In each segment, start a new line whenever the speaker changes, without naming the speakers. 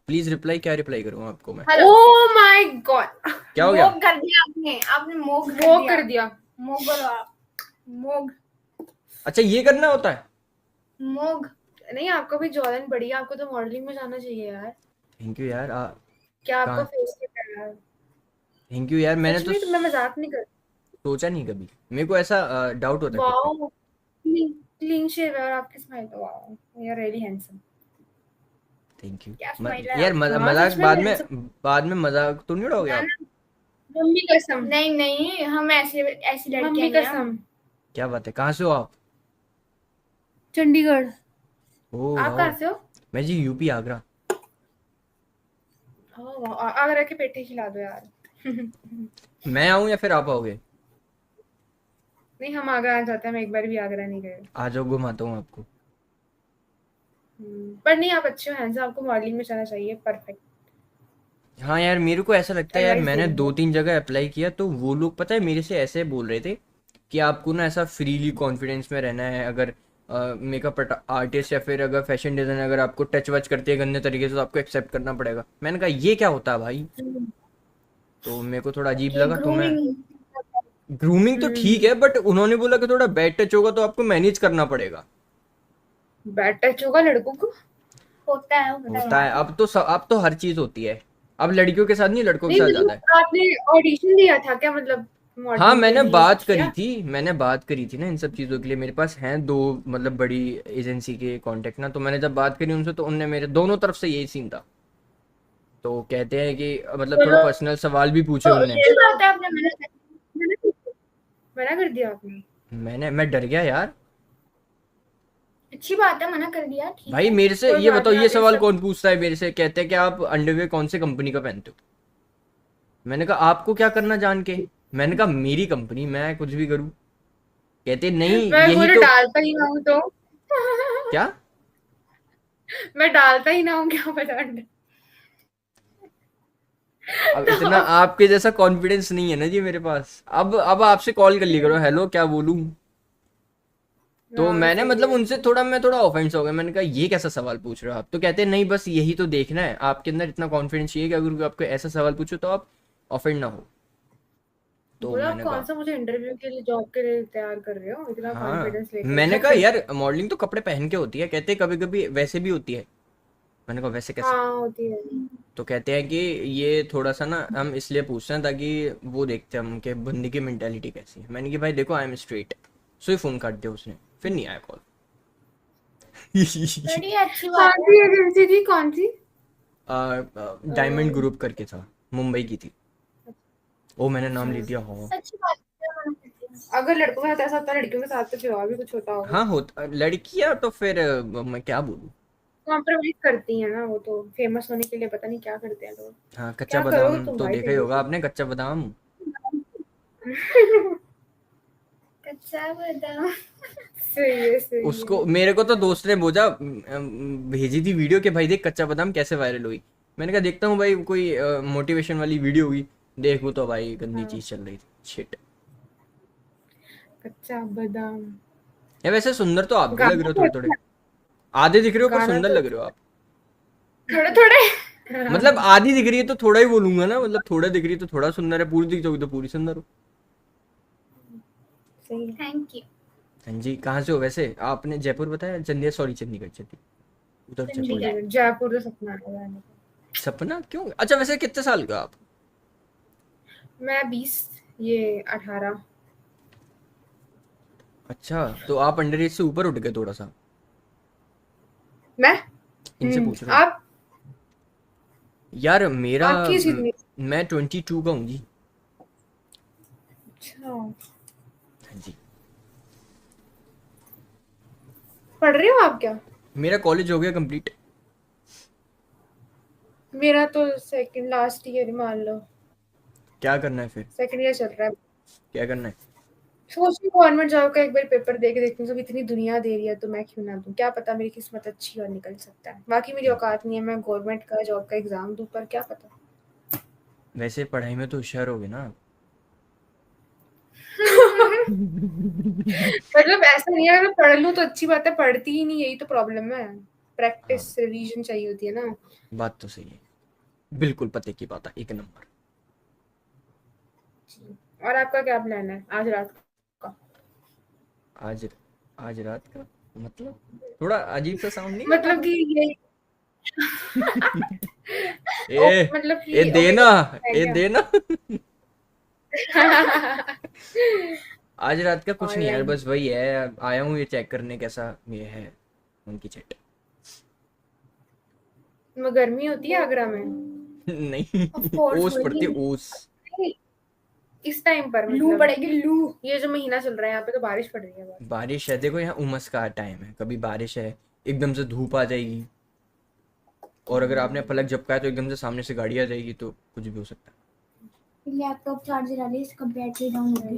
Please reply, क्या reply करूँ आपको मैं?
ओह माय गॉड,
क्या हो गया?
मोग कर दिया आपने मोग
कर दिया।
मोग बोलो आप। मोग
अच्छा ये करना होता है?
मोग।
नहीं, आपका भी जॉलन बड़ी है, आपको तो मॉडलिंग में जाना चाहिए यार।
थैंक यू यार।
क्या आपका
कहाँ?
फेस किट है यार।
थैंक यू यार, मैंने
सच
तो
में, तो मैं मजाक नहीं कर।
सोचा नहीं कभी, मेरे को ऐसा डाउट होता है खुद पे।
वाओ, क्लीन शेव है और आपकी स्माइल तो wow, you are really handsome.
क्या
थैंक यू।
स्माइल है
यार
आपकी?
हाँ
मजाक
सच में
बाद
हैंडसम।
में, बाद में मजाक तो नहीं उड़ाओगे
ना
आप?
ना,
मम्मी कसम,
नहीं नहीं, हम ऐसी ऐसी लड़कियां
मम्मी
नहीं हैं
कसम।
हम।
क्या बात है, कहाँ से हो आप?
चंडीगढ़।
ओह
आप
वाओ।
कहाँ से हो?
मैं जी UP Agra.
Oh wow, Agra के पेठे खिला दो यार।
मैं आऊँ या फिर आप आओगे?
नहीं, हम आगरा आ जाते हैं, हम एक बार भी आगरा नहीं गए।
आ जाओ, घुमाता हूँ आपको।
पर नहीं, आप अच्छे हो, हैंडसम, आपको मॉडलिंग में जाना चाहिए, परफेक्ट।
हाँ यार, मेरे को ऐसा लगता है यार,
एडवाइस दे
मैंने
रही
दो
हूँ।
तीन जगह अप्लाई किया तो वो लोग पता है मेरे से ऐसे बोल रहे थे कि आपको ना ऐसा फ्रीली कॉन्फिडेंस में रहना है, अगर मेकअप आर्टिस्ट या फिर अगर फैशन डिजाइनर अगर आपको टच वच करते हैं गंदे तरीके से तो आपको एक्सेप्ट करना पड़ेगा। मैंने कहा ये क्या होता है भाई? तो मेरे को थोड़ा अजीब
ओके,
लगा तो मैं,
ग्रूमिंग।
ग्रूमिंग तो ठीक है
हम्म।
बट उन्होंने बोला कि थोड़ा बैड टच होगा तो आपको मैनेज करना पड़ेगा।
बैड टच होगा लड़कों को?
होता है
होता है,
यार।
अब तो हर चीज होती है। अब लड़कियों के साथ नहीं, लड़कों के
नहीं
साथ ज्यादा है।
मतलब आपने ऑडिशन दिया था क्या, मतलब
हाँ
मॉडलिंग के
मैंने
लिए
बात
कुछ
करी
किया?
थी, मैंने बात करी थी ना इन सब चीज़ों के लिए, मेरे पास हैं दो मतलब बड़ी एजेंसी के कांटेक्ट ना, तो मैंने जब बात करी उनसे तो उनने मेरे दोनों तरफ से यही सीन था। तो कहते हैं कि मतलब थोड़ा
चलो,
पर्सनल सवाल भी पूछे
तो
उनने।
अच्छी
ये
बात है, आपने
मना कर दिया आपने?
मैं डर गया यार।
अच्छी बात है, मना कर दिया, ठीक
भाई
है।
मेरे से
कोई
ये
बात
बताओ,
नहीं,
ये
आप इस
सवाल
सब।
कौन पूछता है मेरे से? कहते हैं कि आप अंडरवेयर कौन से कंपनी का पहनते हो? मैंने कहा आपको क्या करना जान के? मैंने कहा मेरी कंपनी, मैं कुछ भी करूँ। कहते नहीं,
मैं
यही
पूरे
तो।
डालता ही ना हूँ तो।
क्या?
मैं डालता ही ना हूँ, क्या पता
अब इतना
तो।
आपके जैसा कॉन्फिडेंस नहीं है ना जी मेरे पास। अब आपसे कॉल कर लिया करो, हेलो क्या बोलूं। तो
हाँ
मैंने
सही
मतलब
है।
उनसे थोड़ा, मैं थोड़ा ऑफेंस हो गया। मैंने कहा ये कैसा सवाल पूछ रहे हो आप? तो कहते हैं नहीं बस यही तो देखना है, आपके अंदर इतना कॉन्फिडेंस चाहिए कि अगर कोई आपको ऐसा सवाल पूछो तो आप ऑफेंड ना हो। तो
बोला, आप
मैंने
कौन
कहा
सा मुझे इंटरव्यू के लिए, जॉब के लिए तैयार कर रहे हो, इतना
हाँ।
कॉन्फिडेंस लेकर
मैंने
क्या
कहा
करना
यार
है?
मॉडलिंग तो कपड़े पहन के होती है, कहते कभी कभी वैसे भी होती है। मैंने कहा वैसे कैसे?
हाँ होती है।
तो कहते हैं कि ये थोड़ा सा ना हम इसलिए पूछते हैं ताकि वो देखते हैं हम कि बंदी की मेंटालिटी कैसी है। मैंने कि भाई देखो I am straight. So he phone काट दिया उसने, फिर नहीं आया कॉल।
बड़ी अच्छी
कौन
बात है।
सी एजेंसी थी, कौन सी?
डायमंड ग्रुप करके था, मुंबई की थी। ओ मैंने नाम ले
अच्छा,
दिया, हाँ।
अच्छी बात है, मना कर दिया।
अगर लड़कों के साथ ऐसा होता है, लड़कियों के साथ तो फिर और भी कुछ होता होगा।
हाँ होता लड़कियां तो फिर मैं क्या बोलूँ।
कॉम्प्रोमाइज करती हैं ना वो तो, फेमस होने के लिए पता नहीं क्या करते हैं लोग।
हाँ कच्चा
क्या करोगे
बादाम
तुम
तो
भाई
देखा ही
फेमस
होगा
हो?
आपने, कच्चा बादाम।
कच्चा बादाम।
सही है, सही है।
उसको मेरे को तो दोस्त ने बोझा भेजी थी वीडियो कि भाई देख कच्चा बादाम कैसे वायरल हुई। मैंने कहा देखता हूँ भाई, कोई मोटिवेशन वाली वीडियो हुई। देखूँ तो भाई गंदी
हाँ,
चीज चल रही थी, शिट।
कच्चा बादाम।
या वैसे सुंदर तो आप भी लग रहे
गाना
हो
तो
थोड़े थोड़े।
अच्छा,
आधे दिख रहे हो पर
गाना
सुंदर
तो
लग रहे हो आप।
थोड़े थोड़े।
मतलब आधी दिख रही है तो थोड़ा ही बोलूंगा ना, मतलब थोड़ा दिख रही है तो थोड़ा सुंदर है, पूरी दिख जाओगी तो पूरी सुंदर हो।
सही है।
Thank you.
हाँ जी, कहाँ से हो वैसे? आपने जयपुर बताया, चंदिया सॉरी चंडीगढ़ चंडीगढ़ उधर जयपुर
चंडीगढ़।
जाना।
चंडीगढ़, जयपुर तो सपना है जाने का।
सपना क्यों? अच्छा वैसे कितने साल का आप?
मैं 20, ये 18।
अच्छा तो आप अंडर एज से ऊपर उठ गए थोड़ा सा।
मैं।
इनसे पूछ रहा हूँ।
आप।
यार मेरा
आपकी एज कितनी?
मैं 22 का हूँ जी।
अच्छा,
हाँ जी।
पढ़ रहे हो आप क्या?
मेरा कॉलेज हो गया कंप्लीट।
मेरा तो सेकंड लास्ट ईयर मान लो।
क्या करना है फिर?
सेकंड ईयर चल रहा है।
क्या करना है?
सोच रही हूँ गवर्नमेंट जॉब का एक बार पेपर दे के देखती हूँ, सब इतनी दुनिया दे रही है तो मैं क्यों ना दूँ, क्या पता मेरी किस्मत अच्छी और निकल सकता है। बाकी मेरी औकात नहीं है मैं गवर्नमेंट का जॉब का एग्जाम दूँ, पर क्या पता।
वैसे पढ़ाई में तो होशियार होगे ना आप?
मतलब ऐसा नहीं है, अगर पढ़ लूँ तो अच्छी बात है, पढ़ती ही नहीं, यही तो प्रॉब्लम है। प्रैक्टिस रिवीजन चाहिए होती है ना।
बात तो सही है, बिल्कुल पते की बात है, एक नंबर।
और आपका क्या प्लान है आज रात का?
आज आज रात का मतलब थोड़ा अजीब सा साउंड नहीं करता
मतलब कि ये
ए
मतलब
ए
कि
देना,
है
ए
क्या?
देना। आज रात का कुछ नहीं यार,
ऑनलाइन
बस वही है, आया हूँ ये चेक करने कैसा ये है उनकी चैट।
में गर्मी होती है आगरा में?
नहीं,
Of course
ओस पड़ती है
होगी।
ओस।
नहीं, इस टाइम पर
लू
मतलब
पड़ेगी लू।
ये जो महीना चल रहा है यहाँ पे तो बारिश पड़ रही है बस।
बारिश है, देखो यहाँ उमस का टाइम है, कभी बारिश है, एकदम से धूप आ जाएगी, और अगर आपने पलक झपकाया तो एकदम से सामने से गाड़ी आ जाएगी, तो कुछ भी हो सकता है।
लैपटॉप चार्जर वाले इसका बैटरी डाउन हो गई।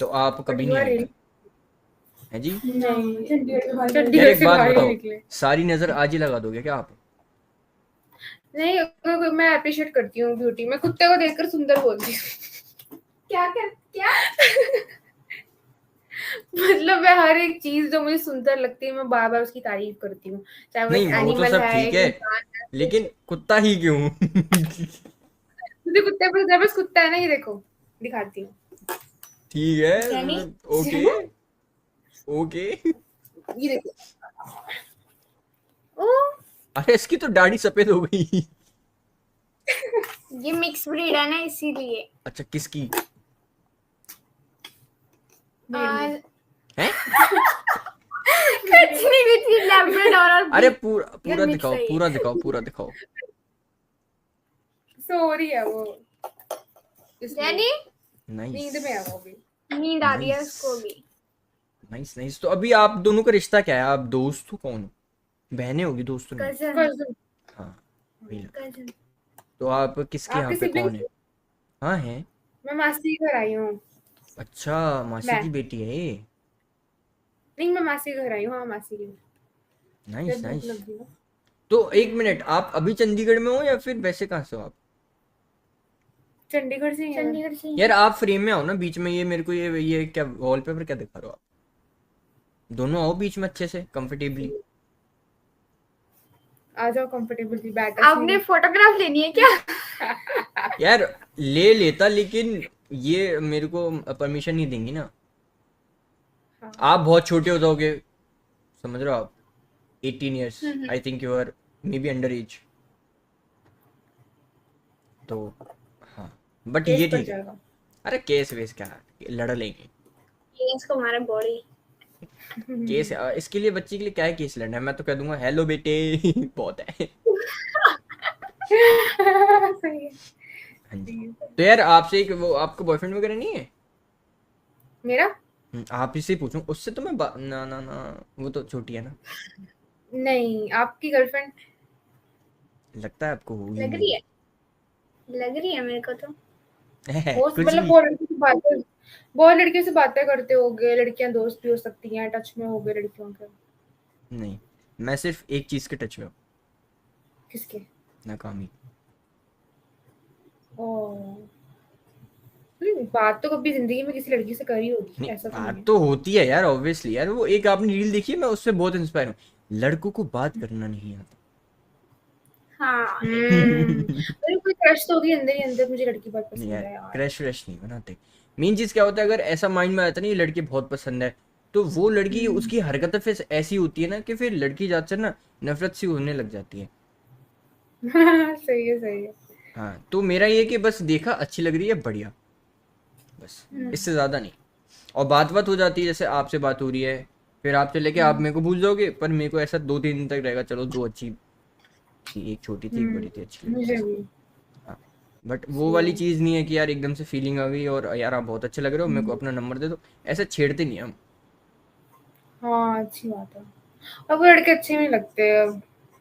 तो आप कभी नहीं आए कल, है जी?
नहीं
चंडीगढ़ के बाहर
यार
चंडीगढ़
एक
से
बात
बाहर ही
बताओ,
निकले।
सारी नजर आज ही लगा दोगे क्या आप?
नहीं मैं अप्रिशिएट करती हूँ ब्यूटी, मैं कुत्ते को देखकर सुंदर बोलती हूँ।
क्या
मतलब मैं हर एक चीज जो मुझे सुंदर लगती है मैं बार बार उसकी तारीफ करती हूँ, चाहे वो एक
नहीं वो तो
एनिमल
सब
है
ठीक
एक
है,
इंसान है।
लेकिन कुत्ता ही क्यों?
मुझे कुत्ते पर बस कुत्ता है ना, ये देखो दिखाती हूँ,
ठीक है,
यानी
मतलब ओके ओके।
ये देखो। ओ
अरे इसकी तो दाढ़ी सफेद हो गई।
ये मिक्स ब्रीड है ना इसीलिए।
अच्छा किसकी
आज
है?
कुछ नहीं कुछ नहीं लैब्राडोर और
अरे पूरा पूरा
mix
दिखाओ,
है ये।
पूरा दिखाओ, पूरा दिखाओ।
सो रही है वो इसलिए
यानी
नींद
नाइस
में है वो भी।
नींद आ रही है
नाइस
उसको भी।
Nice nice. तो अभी आप दोनों का रिश्ता क्या है? आप दोस्त हो? कौन हो? बहनें होगी, दोस्त तो नहीं।
कजन
Cousin,
हाँ वही लगा।
कजन।
तो आप किसके यहाँ
आपके
पे कौन
सिबलिंग्स?
है? हाँ है।
मैं मासी के घर आई हूँ।
अच्छा मासी
मैं
की बेटी है ये।
नहीं मैं मासी के घर आई हूँ, हाँ मासी के घर।
नाइस
जब भूख
नाइस।
लगी ना।
तो एक मिनट, आप अभी चंडीगढ़ में हो या फिर वैसे कहाँ से हो आप?
चंडीगढ़ से ही है मैं।
चंडीगढ़ से ही
यार आप फ्रेम में आओ ना बीच में, ये मेरे को ये क्या वॉलपेपर क्या दिखा रहे हो आप? दोनों आओ बीच में अच्छे से कंफर्टेबली।
आ जाओ कंफर्टेबली बैठ।
आपने फोटोग्राफ लेनी है क्या?
यार ले लेता, लेकिन ये मेरे को परमिशन नहीं देंगी ना।
हाँ।
आप बहुत छोटे हो जाओगे, समझ रहे हो आप? 18 years, I think you are maybe under age. तो हाँ, बट
केस
ये
पड़
ठीक है।
जाएगा।
अरे केस वेस क्या, लड़ लेंगे।
ये इसको हमारा बॉडी।
केस इसके लिए, बच्चे के लिए क्या है केस लड़ना है? मैं तो कह दूंगा हेलो बेटे। बहुत है।
सही है।
हाँ जी। तो यार आपसे एक वो आपका बॉयफ्रेंड वगैरह नहीं है?
मेरा
आप इससे पूछूं उससे तो मैं ना ना ना, वो तो छोटी है ना।
नहीं, आपकी गर्लफ्रेंड?
लगता है आपको होगी
लग रही है लग रही है मेरे को तो।
वो
कुछ
मतलब
भी।
बहुत लड़कियों से बातें करते होगे, लड़कियां दोस्त भी हो सकती हैं, टच में होगे लड़कियों के।
नहीं, मैं सिर्फ एक चीज के टच में हूँ,
किसके?
नाकामी।
ओ बात तो कभी जिंदगी में किसी लड़की से करी होगी,
नहीं
ऐसा तो नहीं
बात
है।
तो होती है यार, ऑब्वियसली यार। वो एक आपने रील देखी है, मैं उससे बहुत इंस्पायर हूँ। लड़कों को बात करना नहीं आता।
हाँ
मेरे कोई क्रश तो होगी अंदर ही अंदर, मुझे लड़की बहुत
नहीं
पसंद
यार,
है यार।
क्रश व्रश नहीं बनाते। मेन चीज क्या होता है, अगर ऐसा माइंड में आता है ना ये लड़की बहुत पसंद है, तो वो लड़की उसकी हरकतें फिर ऐसी होती है ना कि फिर लड़की जात से ना नफरत सी होने लग जाती है।
सही है सही है।
हाँ तो मेरा ये कि बस देखा अच्छी लग रही है, बढ़िया, बस इससे ज्यादा नहीं। और बात बात हो जाती है, जैसे आपसे बात हो रही है, फिर आप चले के आप मेरे को भूल जाओगे, पर मेरे को ऐसा 2-3 दिन तक रहेगा, चलो दो अच्छी थी, एक छोटी थी एक बड़ी थी, अच्छी लगी
मुझे
ऐसा।
भी।
हाँ बट वो वाली चीज़ नहीं है कि यार एकदम से फीलिंग आ गई और यार आप बहुत अच्छे लग रहे हो, मेरे को अपना नंबर दे दो, ऐसा छेड़ते नहीं हम।
हाँ अच्छी बात है। अब वो लड़के अच्छे नहीं लगते,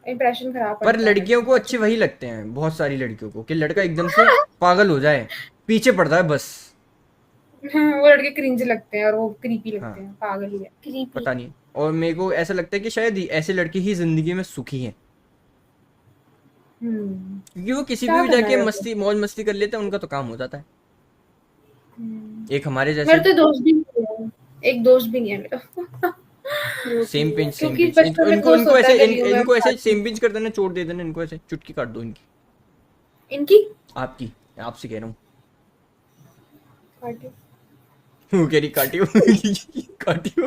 इंप्रेशन खराब
पर
पड़ता है
लड़कियों को
लड़कियों
अच्छे वही लगते हैं, बहुत सारी लड़कियों को, कि लड़का एकदम से पागल हो जाए, पीछे पड़ता है बस।
से। वो लड़के क्रिंज लगते हैं और वो क्रीपी लगते
हाँ
हैं, पागल ही है।
क्रीपी।
पता नहीं, और मेरे को ऐसा लगता है कि शायद ऐसे लड़के ही जिंदगी में सुखी हैं, क्योंकि वो किसी पे
क्या
भी
करना
जाके
है वैसे?
मस्ती मौज मस्ती कर लेते हैं, उनका तो काम हो जाता है। एक हमारे जैसे।
मेरे तो दोस्त भी नहीं है, एक दोस्त भी नहीं है मेरा।
सेम पिंच सेम
क्योंकि
पिंच।
बचपन में
इनको
दोस्त
इनको
होता
ऐसे
है गलियों में
इनको ऐसे
साथ
सेम
में।
पिंच कर देना, चोट दे देना इनको, ऐसे चुटकी काट दो इनकी।
इनकी
आपकी, आपसे कह रहा हूँ।
काटी।
वो कह रही काटी हो काटी हो।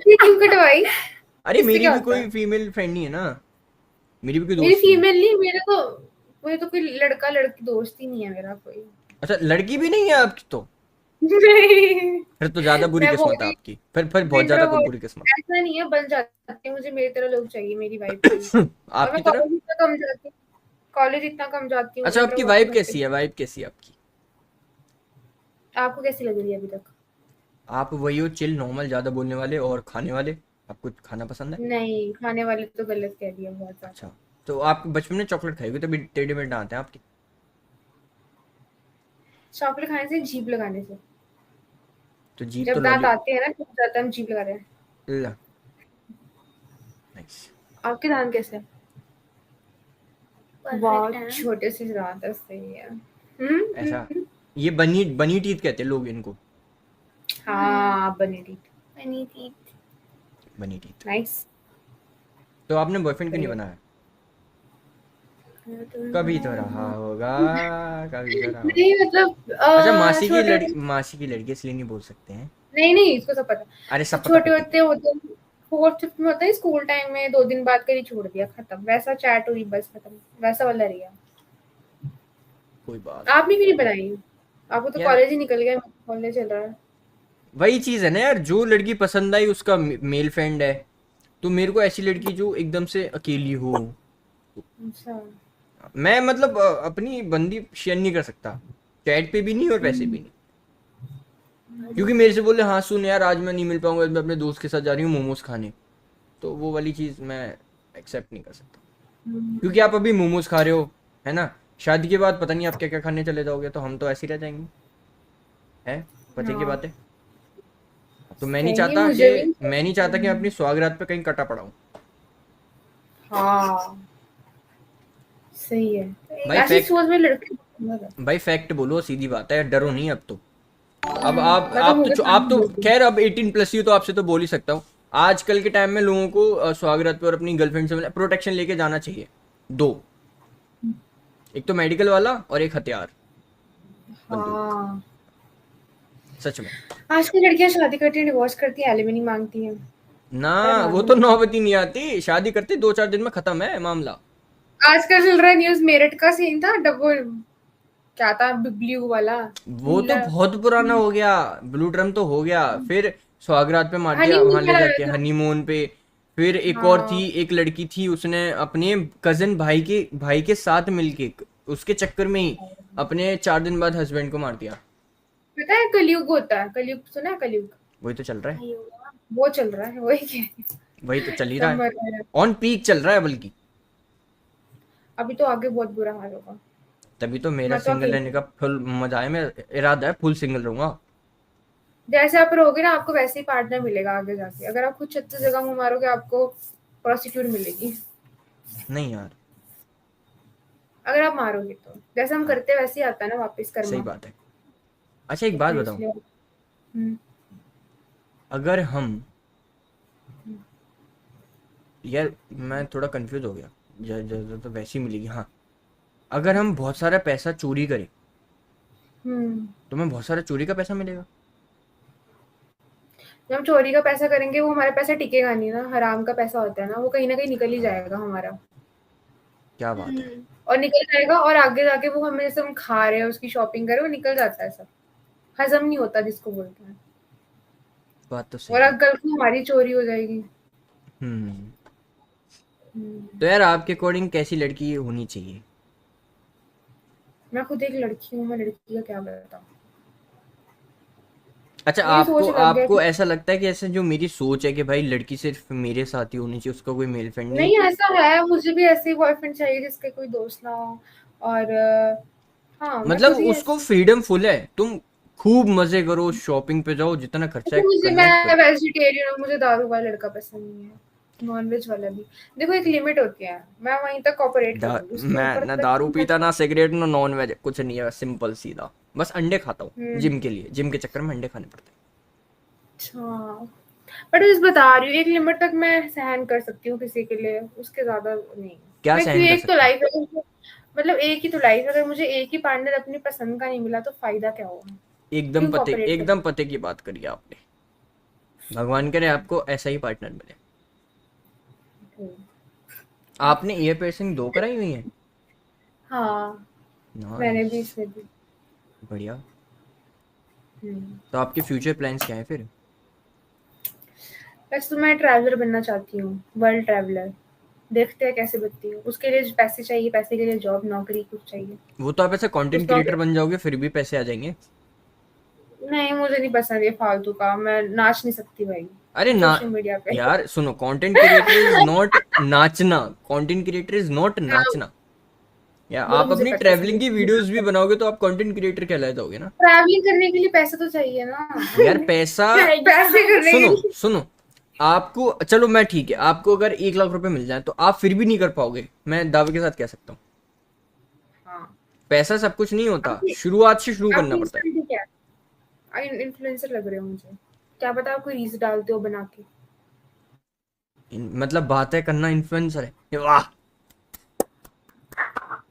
ये क्यों कटवाई?
अरे
इससे
मेरी
क्या
भी
होता
कोई
है?
फीमेल फ्रेंड नहीं है ना, मेरी भी कोई
मेरी
दोस्त नहीं है।
फीमेल नहीं, मेरे तो कोई लड़का लड़की दोस्त ही नहीं है मेरा कोई।
अच्छा लड़की भी नहीं है आपकी तो?
नहीं,
फिर तो ज्यादा बुरी
मैं
किस्मत है
बहुत
आपकी, फिर बहुत ज्यादा
इंट्रोवर्ट।
बुरी किस्मत।
ऐसा नहीं है, बन जाते हैं, मुझे मेरी तरह लोग चाहिए, मेरी वाइफ चाहिए। और मैं
आपकी तरह?
कॉलेज इतना कम जाती हूँ, कॉलेज इतना कम जाती हूँ,
अच्छा आपकी
इंट्रोवर्ट
वाइब
हूँ घर पे।
कैसी है, वाइब कैसी है आपकी?
आपको कैसी लग रही है अभी तक?
आप वही हो, चिल नॉर्मल, ज्यादा बोलने वाले और खाने वाले। आपको खाना पसंद है?
नहीं, खाने वाले तो गलत कह दिया बहुत
अच्छा,
ज्यादा।
तो आप बचपन में चॉकलेट खाई होगी तभी टेढ़े मेढ़े दांत हैं आपके।
चॉकलेट खाने से, जीभ लगाने से।
तो जीभ तो
जब दांत
लॉली।
आते हैं ना, टूट जाता है, हम जीभ लगा रहे हैं।
नाइस।
आपके दांत कैसे हैं?
परफेक्ट
बहुत
है।
छोटे से दांत है, सही है।
ऐसा, ये बनी बनी टीथ कहते हैं लोग इनको,
हाँ, बनी टीथ।
बनी थी।
बनी टीथ।
नाइस।
तो आपने बॉयफ्रेंड क्यों नहीं
सही
बनाया?
तुम
कभी तो
बनाओ।
रहा होगा, कभी तो रहा होगा।
नहीं मतलब
अच्छा मासी की
छोटे,
लड़की, मासी की लड़की इसलिए नहीं बोल सकते हैं।
नहीं नहीं, इसको सब पता।
अरे
तो
सब पता
छोटे
फिर भी।
होते होते, फोर्थ फिफ्थ में होता है, स्कूल टाइम में 2 दिन बाद कर ही छोड़ दिया, खत्म। वैसा चैट हुई, बस खत्म, वैसा वाला रह गया।
कोई बात
आपने क्यों नहीं बनाई? आपको तो
यार,
कॉलेज ही निकल गया, कॉलेज चल रहा है।
वही चीज है ना यार, जो लड़की पसंद आई उसका मेल फ्रेंड है, तो मेरे को ऐसी लड़की जो एकदम से अकेली हो।
अच्छा।
मैं मतलब अपनी बंदी शेयर नहीं कर सकता, चैट पे भी नहीं और वैसे भी नहीं। क्योंकि मेरे से बोले हाँ सुन यार आज मैं नहीं मिल पाऊंगा, मैं अपने दोस्त के साथ जा रही हूँ मोमोज खाने, तो वो वाली चीज मैं एक्सेप्ट नहीं कर सकता। क्योंकि आप अभी मोमोज खा रहे हो, है ना, शादी के बाद पता नहीं आप क्या क्या खाने चले जाओगे, तो हम तो ऐसे ही रह जाएंगे, है, पते की
हाँ,
बात है। तो
सही, मुझे भी
मैं नहीं चाहता कि मैं अपनी सुहागरात पे कहीं कटा पड़ा हूँ।
हाँ, सही है।
भाई
ऐसी
फैक्ट,
सोच में लड़के बहुत है।
भाई फैक्ट बोलो, सीधी बात है, डरो नहीं अब तो। अब
मैं तो मुंह के
आप
सामने
तो
बोलती हूँ।
खैर अब 18+ ही हो, तो आपसे तो बोल ही सकता हूँ। आजकल के टाइम में लोगों को सुहागरात पे और अपनी गर्लफ्रेंड से प्रोटेक्शन लेके जाना चाहिए। दो, एक तो मेडिकल वाला और एक हथियार, बंदूक,
हाँ,
सच में।
आजकल लड़कियां शादी करती है, डिवोर्स करती है, एलिमनी मांगती हैं।
ना,
अरे
वो
मांगो
तो
मत।
नौबत ही नहीं आती, शादी करते 2-4 दिन में खत्म है मामला।
आजकल चल रहा है न्यूज, मेरठ का सीन था, डबल क्या था, ब्लू वाला,
वो तो
नीला।
बहुत पुराना हो गया, ब्लू ड्रम तो हो गया, फिर सुहागरात पे मार दिया
हनीमून
वहां ले
पर आया
जाके
था।
हनीमून पे। फिर एक और थी,
हाँ,
एक लड़की थी, उसने अपने कजन भाई के साथ मिलके उसके चक्कर में ही अपने 4 दिन बाद हस्बैंड को मार दिया।
पता है कलयुग होता है, कलयुग सुना है, कलयुग
वही तो चल रहा है,
अयो,
वो चल रहा है, वही क्या।
वही तो चल ही रहा
सब
है,
मर रहे हैं।
ऑन पीक चल रहा है बल्कि।
अभी तो आगे बहुत बुरा हाल होगा।
तभी तो मेरा
मैं तो
सिंगल रहने
अकेली
का फुल मजा है, मैं इरादा है फुल सिंगल रहूंगा।
जैसे आप रहोगे ना, आपको वैसे ही पार्टनर मिलेगा आगे जाके। अगर आप खुद 36 जगह मुंह मारोगे, आपको प्रोस्टिट्यूट मिलेगी।
नहीं यार,
अगर आप मारोगे तो जैसे हम
हाँ
करते हैं वैसे ही आता है ना वापस
सही
कर्मा।
बात है। अच्छा एक बात
तो
बताओ,
इसलिए
अगर हम, यार मैं थोड़ा कंफ्यूज हो गया, तो वैसी मिलेगी हाँ, अगर हम बहुत सारा पैसा चोरी करें
हम्म
तो हमें बहुत सारा चोरी का पैसा मिलेगा?
जब हम चोरी का पैसा करेंगे, वो हमारा पैसा टिकेगा नहीं ना, हराम का पैसा होता है ना, वो कहीं ना कहीं निकल ही जाएगा
हाँ,
हमारा।
क्या बात है,
और निकल जाएगा, और आगे जाके वो हमें, जैसे हम खा रहे हैं, उसकी शॉपिंग कर रहे हैं, वो निकल जाता है सब। हजम नहीं होता जिसको बोलते हैं।
बात तो
और
सही है।
कल को हमारी चोरी हो जाएगी।
हम्म।
हम्म।
तो यार आपके अकॉर्डिंग कैसी लड़की होनी चाहिए?
मैं खुद एक लड़की हूँ, मैं लड़की का क्या बताऊँ।
अच्छा
मेरी
आपको
सोच अलग है
आपको
कि
ऐसा लगता है कि ऐसे जो मेरी सोच है कि भाई लड़की सिर्फ मेरे साथ ही होनी चाहिए, उसका कोई मेल फ्रेंड नहीं?
नहीं, ऐसा है, मुझे भी ऐसे बॉयफ्रेंड चाहिए जिसके कोई दोस्त ना हो। और हाँ, मैं
मतलब
खुद ही
उसको
ऐसी।
फ्रीडम फुल है, तुम खूब मजे करो, शॉपिंग पे जाओ, जितना खर्चा है
देखो,
करना है
मैं
करो।
वेजिटेरियन हूँ, मुझे दारू वाला लड़का पसंद नहीं है, नॉन वेज वाला भी। देखो, एक लिमिट होती है, मैं वहीं तक कॉपरेट करूंगी, उसके
मैं
ऊपर
ना
तक
दारू
मैं।
पीता, ना सिगरेट, ना नॉन वेज, कुछ नहीं है, सिंपल सीधा, बस अंडे खाता हूँ
हम्म,
जिम के लिए, जिम के चक्कर में अंडे खाने पड़ते
अच्छा, बट मैं बता रही हूँ एक लिमिट तक मैं सहन कर सकती हूँ किसी के लिए, उसके ज्यादा नहीं।
क्या
मैं
सहन कर
एक तो
सकते हैं?
लाइफ है, मतलब एक ही तो लाइफ है, अगर मुझे एक ही पार्टनर अपनी पसंद का नहीं मिला तो फायदा क्या हुआ? क्यों कॉपरेट
एकदम पते की बात करी आपने। भगवान करे आपको ऐसा ही पार्टनर मिले।
कर?
आपने ईयर piercing 2 कराई हुई है?
हाँ, मैंने भी
नाइस,
इसमें भी।
बढ़िया।
हम्म।
तो आपके फ्यूचर प्लान्स क्या है फिर?
वैसे तो मैं ट्रैवलर बनना चाहती हूँ, वर्ल्ड ट्रैवलर। देखते हैं कैसे बनती हूँ, उसके लिए पैसे चाहिए, पैसे के लिए जॉब नौकरी कुछ चाहिए।
वो तो आप ऐसे कंटेंट
उस
क्रिएटर
नौकरी
बन जाओगे फिर भी पैसे आ जाएंगे।
नहीं, मुझे नहीं पसंद ये फालतू का, मैं नाच नहीं सकती भाई
अरे ना
सोशल मीडिया पे।
यार, सुनो, कंटेंट क्रिएटर इज नॉट नाचना। कंटेंट क्रिएटर इज नॉट
हाँ,
नाचना। या
वो तो
आप
मुझे
अपनी
पता है
ट्रैवलिंग
सभी।
की वीडियोस भी बनाओगे तो आप कंटेंट क्रिएटर कहलाए जाओगे ना।
ट्रैवलिंग करने के लिए पैसा तो चाहिए ना।
यार पैसा,
पैसे करने के
सुनो
लिए।
सुनो, आपको चलो मैं ठीक है, आपको अगर 1 लाख रुपए मिल जाए तो आप फिर भी नहीं कर पाओगे, मैं दावे के साथ कह सकता हूँ।
हाँ,
पैसा सब कुछ नहीं होता,
आपकी
शुरुआत से शुरू करना
आपकी
पड़ता है।
इंस्टेंट क्या है? इन्फ्लुएंसर लग रहे हो मुझे, क्या पता आप कोई रील्स डालते हो बना के।
मतलब बातें करना इन्फ्लुएंसर है, वाह।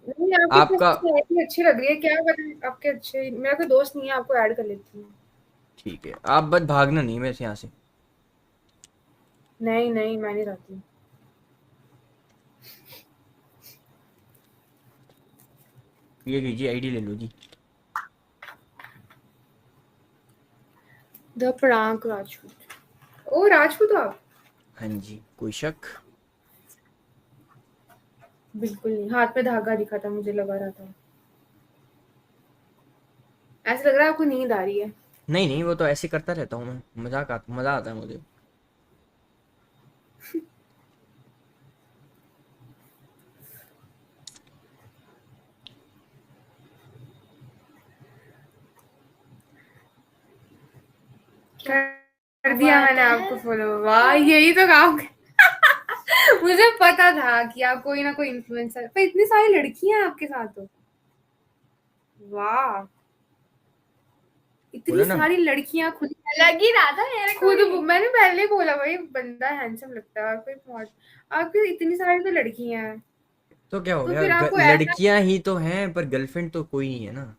नहीं, आपकी
आपका
पर्सनैलिटी अच्छी लग रही है, क्या पता आपके अच्छे, मेरा कोई दोस्त नहीं है, आपको ऐड कर लेती हूँ।
ठीक है, आप बस भागना नहीं मेरे से यहाँ से।
नहीं नहीं, मैं नहीं रहती।
ये लीजिए, आईडी ले लो जी।
द प्रांक राजपूत। ओ राजपूत हो आप?
हाँ जी, कोई शक?
बिल्कुल नहीं, हाथ में धागा दिखा था, मुझे लगा रहा था। ऐसा लग रहा है आपको नींद आ रही है।
नहीं नहीं, वो तो ऐसे करता रहता हूँ मैं, मजा आता है मुझे।
कर दिया मैंने आपको फॉलो, वाह यही तो काम। मुझे पता था कि आप कोई ना कोई इन्फ्लुएंसर, पर इतनी सारी लड़कियां हैं आपके साथ तो। वाह, इतनी
बोला ना।
सारी लड़कियां खुद
लग ही रहा था मेरे को
खुद
भी।
मैंने पहले ही बोला भाई बंदा हैंडसम लगता है, आपको आपकी इतनी सारी तो लड़कियां हैं,
तो क्या हो
तो
गया,
फिर आपको ऐसा,
लड़कियां ही तो हैं पर गर्लफ्रेंड तो कोई नहीं है ना।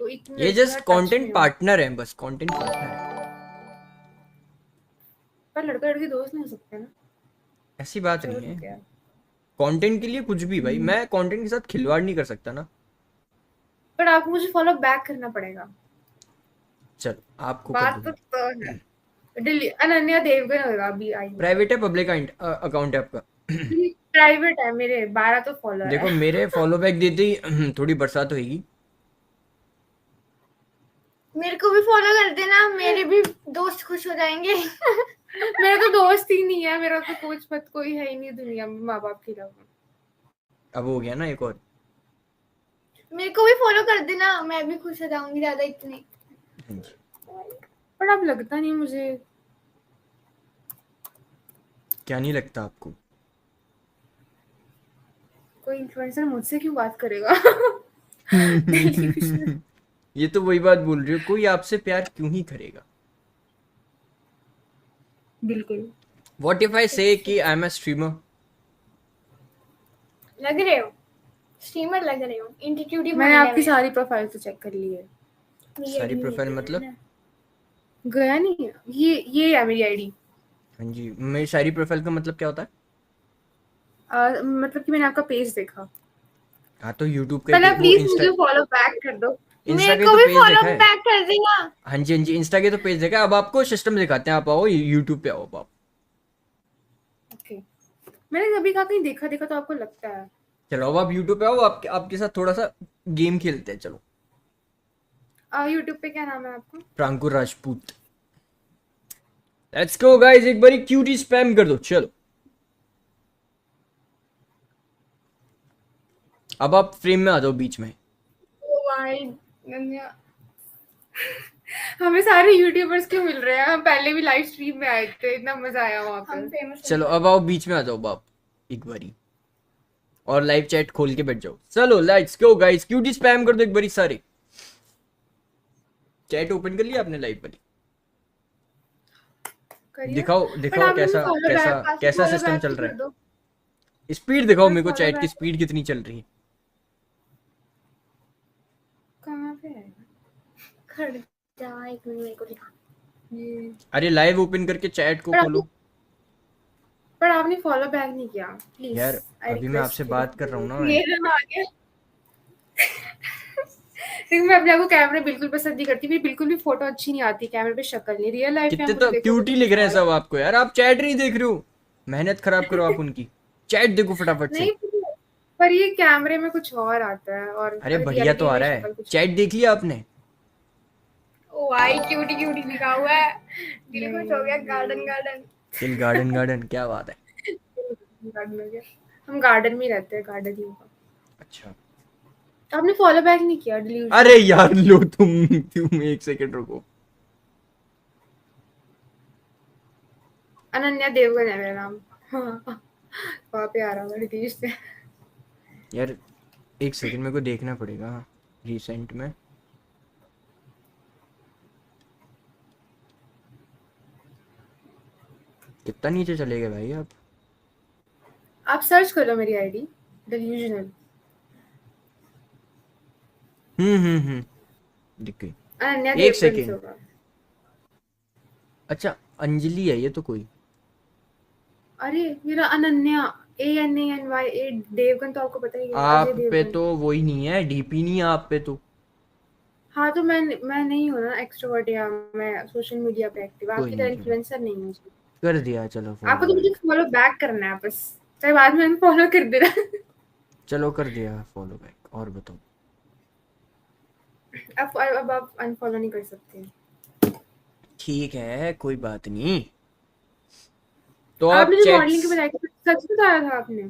तो इतनी
ये
लड़कियों
जस्ट
के टच
कंटेंट
में हो,
पार्टनर है, बस कंटेंट पार्टनर है।
पर लड़का लड़की दोस्त नहीं हो सकते ना।
ऐसी बात
चलो
नहीं है।
ठीक है।
कंटेंट के लिए कुछ भी भाई, मैं कंटेंट के साथ खिलवाड़ नहीं कर सकता ना।
पर आपको मुझे फॉलो बैक करना पड़ेगा,
चलो आपको कर
बात
दूंगा।
तो है। अनन्या देवगन होगा अभी आई।
प्राइवेट है पब्लिक अकाउंट है आपका?
प्राइवेट है, मेरे 12 तो फॉलोअर है।
देखो, मेरे फॉलो बैक देते ही थोड़ी बरसात होगी।
मेरे को भी फॉलो कर देना, मेरे भी दोस्त खुश हो जाएंगे।
मेरा तो दोस्त ही नहीं है, मेरा तो कुछ मत कोई है ही नहीं दुनिया में माँ बाप के अलावा।
अब हो गया ना एक और।
मेरे को भी फॉलो कर देना, मैं भी खुश हो जाऊंगी ज्यादा इतने।
हाँ जी।
पर अब लगता नहीं मुझे,
क्या नहीं लगता आपको?
कोई इन्फ्लुएंसर मुझसे क्यों बात करेगा। दिल्ली कुछ नहीं।
ये तो वही बात बोल रही हो, कोई आपसे प्यार क्यों ही करेगा।
बिल्कुल।
व्हाट इफ आई से कि आई एम अ स्ट्रीमर?
लग रहे हो स्ट्रीमर, लग रहे हो इंस्टीट्यूट ही
मैंने
बोलने
आपकी
में।
सारी प्रोफाइल तो चेक कर ली है।
मेरी
सारी
आईडी नहीं
प्रोफाइल
देखी
मतलब?
मैंने।
गया नहीं है, ये है मेरी आईडी।
हाँ जी, मेरी सारी प्रोफाइल का मतलब क्या होता है?
मतलब कि मैंने आपका पेज देखा।
हाँ तो यूट्यूब का
पहले
ही वो
प्लीज
इंस्टा,
मुझे फॉलो बैक कर दो।
इंस्टा
मेरे
का ही
को
तो
भी
पेज
फॉलो
देखा है।
बैक कर देना।
हाँ जी हाँ जी, इंस्टा के तो पेज देखा है। अब आपको सिस्टम दिखाते हैं, आप आओ यूट्यूब पे, आओ आप।
ओके, मैंने कभी कहा कहीं देखा देखा तो आपको लगता है।
चलो अब आप यूट्यूब पे आओ, आपके साथ थोड़ा सा गेम खेलते हैं, चलो।
यूट्यूब पे क्या नाम है आपका?
प्रांकुर राजपूत। लेट्स गो गाइस, एक बारी क्यूटी स्पैम कर दो, चलो। अब आप फ्रेम में आ जाओ बीच में।
ओ भाई, नन्या। हमें सारे यूट्यूबर्स क्यों मिल रहे हैं? हम पहले भी लाइव स्ट्रीम में आए थे, इतना मजा आया वहां
हम
पे।
फेमस
चलो अब आओ बीच में आ जाओ आप एक बारी, और लाइव चैट खोल के बैठ जाओ। चलो let's go guys, cutie spam कर दो एक बारी सारे। चैट ओपन कर लिया आपने लाइव वाली?
करिए।
दिखाओ
बट
दिखाओ
आपने मुझे
कैसा
फॉलो
कैसा
बैक पास
कैसा
फॉलो
सिस्टम
बैक
चल
तो
रहा
कर
है।
दो।
स्पीड दिखाओ
मैं
मेरे को,
फॉलो
चैट की
बैक
स्पीड कितनी चल रही है।
कहाँ पे है
खड़ जा, एक मिनट मेरे को दिखा।
ये?
अरे लाइव ओपन करके चैट को
पर आपने
खोलो।
पर आपने फॉलो बैक नहीं किया, प्लीज
यार
आई
अभी मैं आपसे
रिक्वेस्ट यू।
बात कर रहा हूँ ना मैं।
ये रहा आ गया। लेकिन मैं अपने आप को कैमरे बिल्कुल पसंद नहीं करती, मेरी बिल्कुल भी फोटो अच्छी नहीं आती कैमरे पे, शक्ल नहीं। रियल लाइफ में आप
कितने
मुझे
तो
देखोगे
क्यूटी
तो
लिख
कुछ
रहे हैं
और
सब
है।
आपको यार, आप चैट नहीं देख रहे हो। मेहनत खराब करो आप उनकी। चैट देखो फटाफट से।
नहीं, पर ये कैमरे में कुछ और आता है और
अरे बढ़िया तो
रियलिटी
आ
में
रहा है।
शक्ल कुछ और।
चैट देख लिया आपने।
ओ भाई क्यूटी क्यूटी लिखा हुआ है, दिल खुश हो गया।
नहीं,
गार्डन गार्डन।
दिल गार्डन गार्डन, क्या बात है।
गार्डन हो गया। हम गार्डन में ही रहते हैं, गार्डन ही होगा।
अच्छा।
आपने फॉलो बैक नहीं किया, डिलीशन।
अरे यार लो तुम एक सेकंड रुको।
अनन्या देवगन है मेरा नाम। हाँ, वहाँ पे आ रहा होगा रितेश से।
यार एक सेकंड मेरे को देखना पड़ेगा रिसेंट में। कितना नीचे चले गए भाई आप।
आप सर्च करो मेरी आईडी, डिल्यूजनल।
दिख गई।
अनन्या
एक
देवगन से
सेकंड।
होगा।
अच्छा अंजलि है ये तो कोई।
अरे मेरा अनन्या, ANANY, ए देवगन तो आपको पता ही है, अजय
आप पे
देवगन।
तो वही नहीं है, डीपी नहीं है आप पे तो।
हाँ तो मैं नहीं हूँ ना एक्सट्रोवर्ट, या मैं सोशल मीडिया पे एक्टिव,
कोई
आपकी तरह
नहीं चलो।
इन्फ्लुएंसर नहीं हूँ।
कर दिया चलो फॉलो
आपको तो मुझे
बैक।
फॉलो बैक करना है बस, चाहे बाद में अनफॉलो कर देना।
चलो कर दिया फॉलो बैक, और बताओ।
अब आप अनफॉलो नहीं कर सकते।
ठीक है कोई बात नहीं। तो आप
आपने जो
चैट्स।
मॉडलिंग के बताया था, सच बताया था आपने?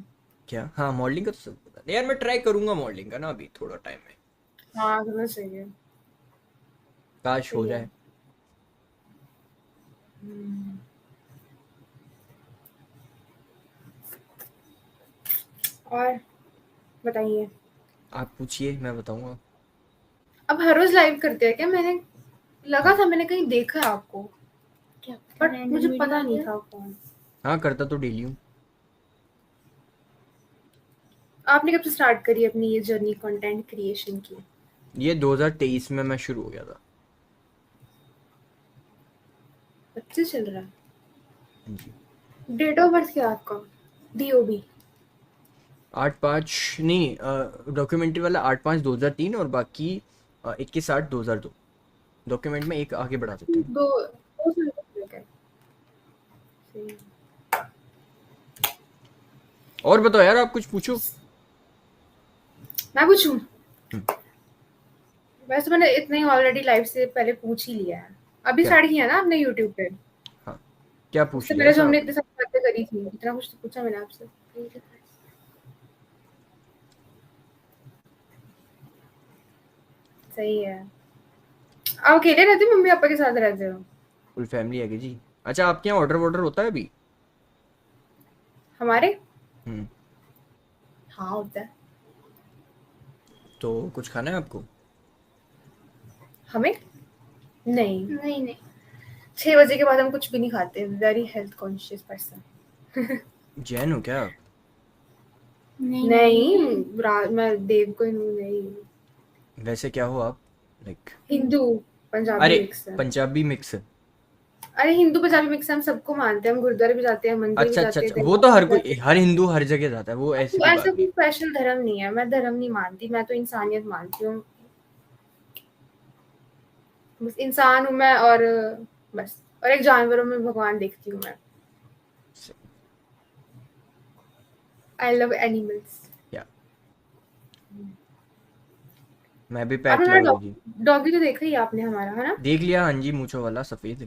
क्या, हाँ मॉडलिंग का तो सब पता है यार, मैं ट्राई करूंगा मॉडलिंग का ना, अभी थोड़ा टाइम है।
हाँ समझ सही है।
काश हो
सही है।
जाए।
हम्म। और बताइए।
आप पूछिए मैं बताऊंगा।
अब हर रोज लाइव करते हैं क्या? मैंने लगा
हाँ
था मैंने कहीं देखा है आपको,
क्या
बट
रैंडम
मुझे
वीडियो
पता
आ
नहीं
गया।
था कौन।
हाँ करता तो डेली हूँ।
आपने कब से स्टार्ट करी अपनी ये जर्नी कंटेंट क्रिएशन की?
ये 2023 में मैं शुरू हो गया था।
अच्छे चल रहा है।
हाँ जी।
डेट ऑफ बर्थ क्या है आपका? DOB?
8/5 नहीं, डॉक्यूमेंट्री वाला 8/5/2003 और बाकी 21/8/2002। डॉक्यूमेंट में एक आगे बढ़ा देते हैं।
दो साल का फर्क है। सही है।
और बताओ यार, आप कुछ पूछो।
मैं पूछूं?
हम्म,
वैसे तो मैंने इतना ही ऑलरेडी लाइव से पहले पूछ ही लिया है। अभी
क्या।
स्टार्ट किया ना आपने यूट्यूब पे?
हाँ क्या पूछ
उससे
लिया
पहले जो
ऐसा
हमने
आपने।
इतनी सारी बातें करी थी, इतना कुछ तो पूछा मैंने आपसे। सही है। आप अकेले रहते हो, मम्मी पापा के साथ रहते हो?
फुल फैमिली है कि जी। अच्छा आपके यहाँ ऑर्डर वॉर्डर होता है अभी।
हमारे
हम्म।
हाँ होता है।
तो कुछ खाना है आपको।
हमें नहीं,
नहीं नहीं
6 बजे के बाद हम कुछ भी नहीं खाते, very health conscious person.
Jain हो क्या आप।
नहीं
नहीं, मैं देव को नहीं,
वैसे क्या हो आप, लाइक।
हिंदू पंजाबी
अरे
मिक्स है।
पंजाबी मिक्स।
अरे हिंदू पंजाबी मिक्स है, हम सबको मानते हैं, हम गुरुद्वारे भी जाते हैं, मंदिर भी
अच्छा अच्छा
जाते हैं,
अच्छा, वो
दरगाह
तो
भी
हर
जाते
कोई,
हैं।
हर हिंदू हर जगह जाता है, वो ऐसी
तो
कोई
ऐसा
बात
कोई
नहीं।
स्पेशल धर्म नहीं है, मैं धर्म नहीं मानती, मैं तो इंसानियत मानती हूँ। बस इंसान हूँ मैं, और बस, और एक जानवरों में भगवान देखती हूँ मैं। I love animals.
या मैं भी
आपने
पैट
हमारा
लवर हूँ जी।
डॉगी तो देखा ही है आपने हमारा, है ना?
देख लिया हाँ जी, मूंछों वाला सफेद।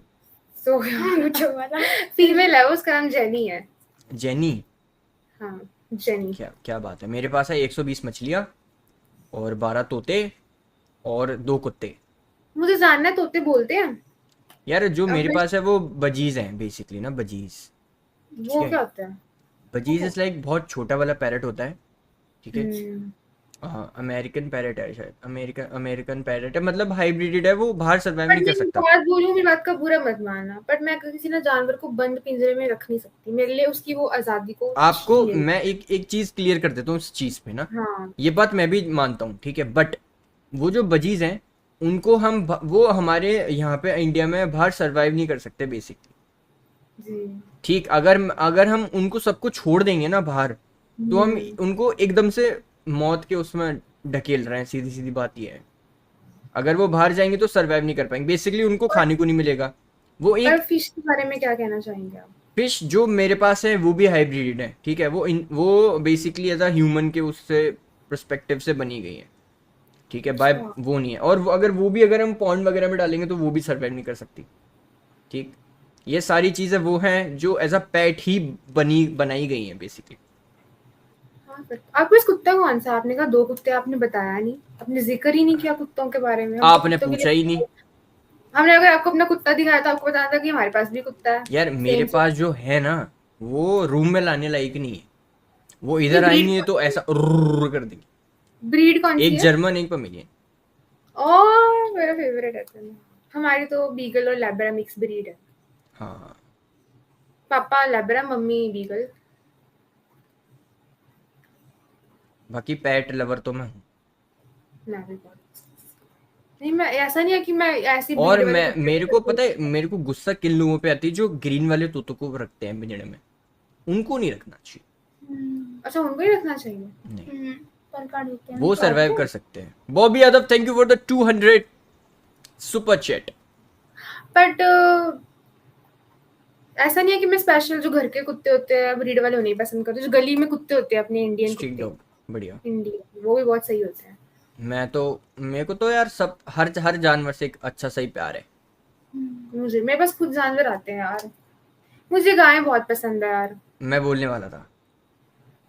तो
मुझे वाला।
फीमेल है वो, उसका नाम जेनी है।
जेनी।
हाँ, जेनी।
क्या क्या बात है, मेरे पास है 120 मछलियाँ और 12 तोते और 2 कुत्ते।
मुझे जानना है, तोते बोलते हैं?
यार जो
अब
मेरे
मैं,
पास है वो बजीज हैं बेसिकली ना, बजीज। ठीक
वो
है।
क्या होता है?
बजीज इज लाइक बहुत छोटा वाला पैरट होता है। ठीक है।
हम्म।
अमेरिकन पैरेट है शायद, अमेरिकन अमेरिकन पैरेट है, मतलब हाइब्रिड है, वो बाहर सर्वाइव
बट
नहीं कर
मैं एक
सकता।
बात बोलूं, मेरी बात का बुरा मत मानना, बट मैं किसी ना जानवर को बंद पिंजरे में रख नहीं सकती, मेरे लिए उसकी वो आजादी को
आपको
चाहिए।
मैं एक चीज क्लियर कर देता हूँ इस चीज पे ना,
हाँ
ये बात मैं भी मानता हूँ, ठीक है, बट वो जो बजीज हैं उनको वो हमारे यहाँ पे इंडिया में बाहर सरवाइव नहीं कर सकते बेसिकली।
जी।
ठीक, अगर अगर हम उनको सबको छोड़ देंगे ना बाहर, तो हम
हम्म।
उनको एकदम से मौत के उसमें ढकेल रहे हैं, सीधी सीधी बात ये है। अगर वो बाहर जाएंगे तो सरवाइव नहीं कर पाएंगे, बेसिकली उनको खाने को नहीं मिलेगा। वो
और
एक
फिश के बारे में क्या कहना चाहेंगे आप?
फिश जो मेरे पास है वो भी हाइब्रिड है, ठीक है, वो बेसिकली एज अ ह्यूमन के उससे पर्सपेक्टिव से बनी गई है, ठीक है, बाय
अच्छा।
वो नहीं है, और अगर वो भी अगर हम पॉन्ड वगैरह में डालेंगे तो वो भी सरवाइव नहीं कर सकती। ठीक, ये सारी चीजें वो हैं जो एज अ पेट ही बनाई गई हैं बेसिकली।
हाँ, फिर आपके पास कुत्ता कौन सा? आपने कहा 2 कुत्ते, आपने बताया नहीं, आपने जिक्र ही नहीं किया कुत्तों के बारे में। हम तो
आपने
कुत्तों के
पूछा ही नहीं।
लिए, हमने अगर आपको अपना कुत्ता दिखाया तो आपको बताना था कि हमारे पास भी कुत्ता है।
यार मेरे
सेम
पास
सेम।
जो है ना, वो रूम में लाने लायक नहीं है, वो
ये
इधर आएंगे तो ऐसा उर्र कर देंगे।
ब्रीड कौन सी
एक
है?
जर्मन एक पमेलियन।
ओह, मेरा फेवरेट है तो। हमारी तो बीगल और लैब्रा मिक्स ब्रीड है।
हाँ,
पापा लैब्रा, मम्मी बीगल।
बाकी पेट लवर तो मैं हूँ।
मैं भी बहुत। नहीं, मैं ऐसा नहीं है कि मैं ऐसी
और
ब्रीड वाले
मैं,
कुत्ते
मेरे को
को।
पता है, मेरे को गुस्सा किन लोगों पे आती है जो ग्रीन वाले तोतों को रखते हैं पिंजड़े में, उनको नहीं रखना चाहिए।
अच्छा, उनको ही रखना चाहिए।
नहीं,
पर काट देते हैं।
वो
काटते
सरवाइव
हैं।
कर सकते हैं। Bobby Yadav, thank you for the 200 super chat.
But ऐसा नहीं है कि मैं स्पेशल जो घर के कुत्ते होते हैं ब्रीड वाले उन्हें पसंद करती हूँ, जो गली में कुत्ते होते हैं अपने इंडियन
स्ट्रीट
कुत्ते।
डॉग, बढ़िया।
इंडियन वो भी बहुत सही होते हैं।
मैं तो, मेरे को तो यार सब हर हर जानवर से एक अच्छा सही प्यार है।
मुझे, मेरे पास खुद जानवर आते हैं यार। मुझे गायें बहुत पसंद है यार।
मैं बोलने वाला था।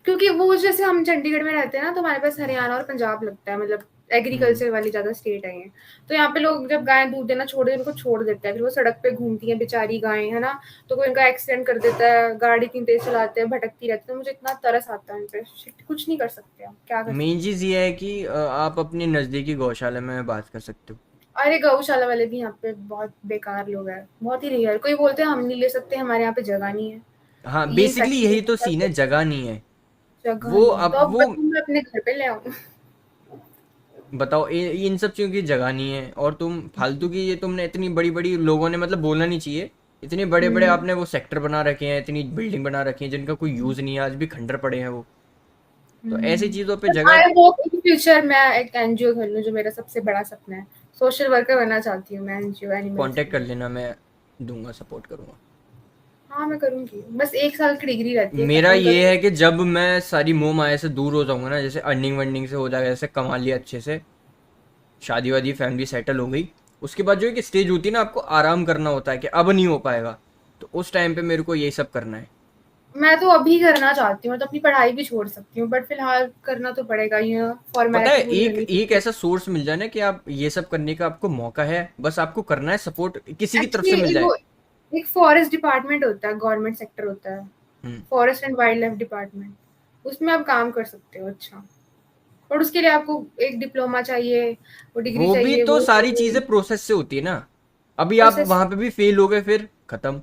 क्योंकि वो जैसे हम चंडीगढ़ में रहते हैं ना, तो हमारे पास हरियाणा और पंजाब लगता है, मतलब
हम्म,
एग्रीकल्चर वाली ज्यादा स्टेट है ये। तो यहाँ पे लोग जब गायें दूध देना छोड़ देते हैं, उनको छोड़ देते हैं, फिर वो सड़क पे घूमती हैं बेचारी गायें, है ना। तो कोई उनका एक्सीडेंट कर देता है, गाड़ी इतनी तेज चलाते हैं, भटकती रहती है, तो मुझे इतना तरस आता है उन पे। Shit, कुछ नहीं कर सकते हम, क्या कर
मेन
सकते हैं।
चीज ये है कि आप अपने नजदीकी गौशाला में बात कर सकते हो।
अरे गौशाला वाले भी यहाँ पे बहुत बेकार लोग हैं, बहुत ही रेयर। कोई बोलते हैं हम नहीं ले सकते, हमारे यहाँ पे जगह नहीं है।
हाँ,
ये
बेसिकली
फैक्ट्री
यही तो सीन है, जगह नहीं है।
जगह
वो
नहीं, तो
अब
अब
वो
बताओ मैं अपने घर पे ले आऊँ?
बताओ, इन सब चीज़ों की जगह नहीं है, और तुम फालतू की, ये तुमने इतनी बड़ी बड़ी लोगों ने, मतलब बोलना नहीं चाहिए, इतने बड़े बड़े
हम्म।
आपने वो सेक्टर बना रखे हैं, इतनी बिल्डिंग बना रखी है जिनका कोई यूज़ नहीं है, आज भी खंडर पड़े हैं वो। तो ऐसी चीज़ों पे
बट
जगह।
आई होप इन फ्यूचर मैं एक एनजीओ खोल लूँ, जो मेरा सबसे बड़ा सपना है। सोशल वर्कर बनना चाहती हूँ मैं, एनजीओ एनिमल्स के
कांटेक्ट कर
लिए।
लेना, मैं दूंगा, सपोर्ट करूंगा।
हाँ, मैं करूँगी। बस 1 साल की डिग्री रहती है,
मेरा
खत्म
ये
करूँ।
है कि जब मैं सारी मोह माया से दूर हो जाऊंगा ना, जैसे अर्निंग वर्निंग से हो जाएगा, जैसे कमा लिया अच्छे से, शादी वादी फैमिली सेटल हो गई, उसके बाद जो एक स्टेज होती है ना, आपको आराम करना होता है कि अब नहीं हो पाएगा, तो उस टाइम पे मेरे को यही सब करना है।
मैं तो अभी करना चाहती हूँ, मैं तो अपनी पढ़ाई भी छोड़ सकती हूँ, बट फिलहाल करना तो पड़ेगा, ये
पता है,
फॉर्मेलिटी पूरी
एक
करनी
एक
पड़ेगी।
ऐसा सोर्स मिल जाए ना कि आप ये सब करने का आपको मौका है, बस आपको करना है, सपोर्ट किसी की तरफ से मिल
एक्चुअली
जाए।
वो एक फॉरेस्ट डिपार्टमेंट होता है, गवर्नमेंट सेक्टर होता है,
hmm,
forest and wildlife department. उसमें आप काम कर सकते हो, अच्छा। और उसके लिए आपको एक डिप्लोमा चाहिए, वो डिग्री
वो भी
चाहिए,
तो
वो
सारी
चाहिए।
चीजें प्रोसेस से होती है ना। अभी आप
प्रोसेस
वहां पे भी फेल हो गए, फिर खत्म।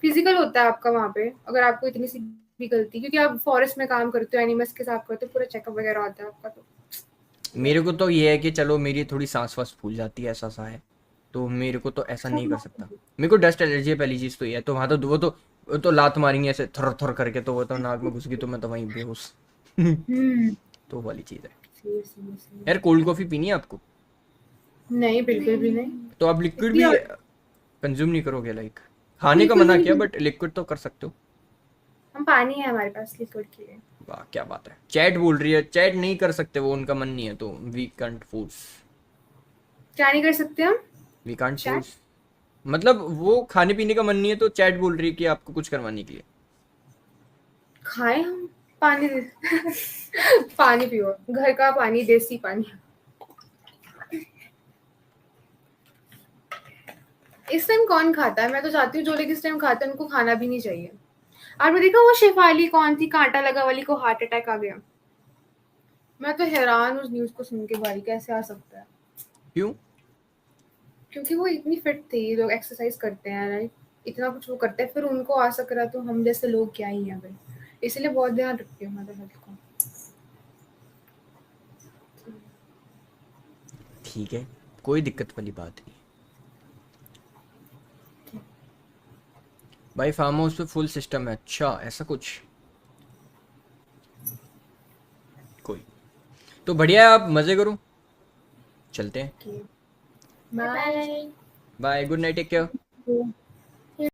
फिजिकल होता है आपका वहाँ पे, अगर आपको इतनी सी भी गलती, क्योंकि आप फॉरेस्ट में काम करते हो, एनिमल्स के साथ करते हो, पूरा चेकअप वगैरह होता है आपका, तो
मेरे को तो ये है कि चलो मेरी थोड़ी सांस वास फूल जाती है, ऐसा सा है, तो मेरे को तो ऐसा नहीं कर सकता। मेरे को डस्ट एलर्जी है, पहली चीज तो ये है, तो वहां तो वो तो लात मारेंगे ऐसे थर थर करके, तो वो तो नाक में घुस गई तो मैं तो वहीं बेहोश।
हम्म।
तो वो वाली चीज है।
सही सही सही।
यार कोल्ड कॉफी पीनी है आपको?
नहीं, बिल्कुल भी नहीं।
तो आप लिक्विड
इतनी
भी कंज्यूम नहीं करोगे, लाइक खाने का
बिल्कुल
मना
भी
किया,
नहीं।
बट लिक्विड तो कर सकते हो।
हम पानी है हमारे पास लिक्विड के लिए।
वाह क्या बात है, चैट बोल रही है, चैट नहीं कर सकते, वो उनका मन नहीं है, तो वी कांट फोर्स।
क्या नहीं कर सकते हम?
We can't
chat.
फोर्स, मतलब वो खाने पीने का मन नहीं है तो चैट बोल रही है कि आपको कुछ करवाने के लिए।
खाए हम? पानी दे। पानी पियो, घर का पानी, देसी पानी। इस टाइम कौन खाता है? मैं तो चाहती हूँ जो लोग इस टाइम खाते हैं उनको खाना भी नहीं चाहिए। आपने देखा वो शेफाली कौन थी, कांटा लगा वाली को हार्ट अटैक आ गया? मैं तो हैरान उस न्यूज़ को सुन के भाई, कैसे आ सकता है?
क्यों?
क्योंकि वो इतनी फिट थी, ये लोग एक्सरसाइज करते हैं, राइट? इतना कुछ वो करते हैं, फिर उनको आ सक रहा, तो हम जैसे लोग क्या ही हैं भाई। इसलिए बहुत ध्यान रखती हूँ मैं तो हेल्थ का।
ठीक है, कोई दिक्कत वाली बात नहीं। भाई फार्म हाउस पे फुल सिस्टम है, अच्छा ऐसा कुछ? कोई, तो बढ़िया है, आप मजे करो, चलते हैं।
Okay,
bye
bye.
Bye.
Bye, good night, take care.